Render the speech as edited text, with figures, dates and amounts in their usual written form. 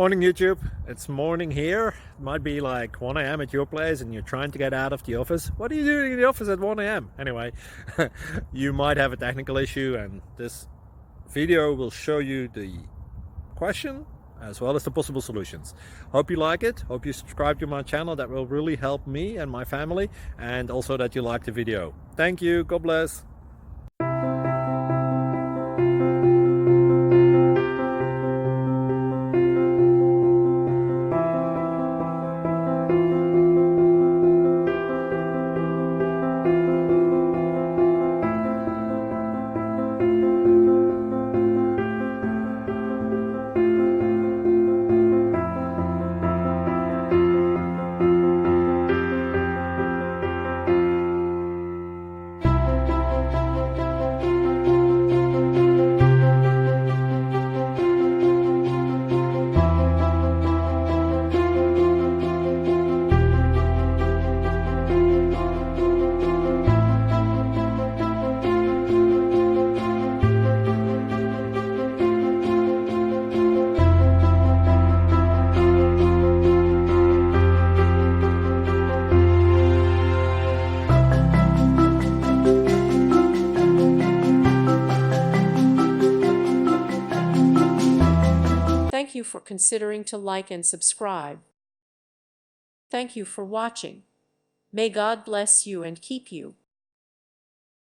Morning YouTube, it's morning here. It might be like 1 a.m. at your place and you're trying to get out of the office. What are you doing in the office at 1 a.m.? Anyway, you might have a technical issue and this video will show you the question as well as the possible solutions. Hope you like it, hope you subscribe to my channel. That will really help me and my family, and also that you like the video. Thank you, God bless. Thank you for considering to like and subscribe. Thank you for watching. May God bless you and keep you.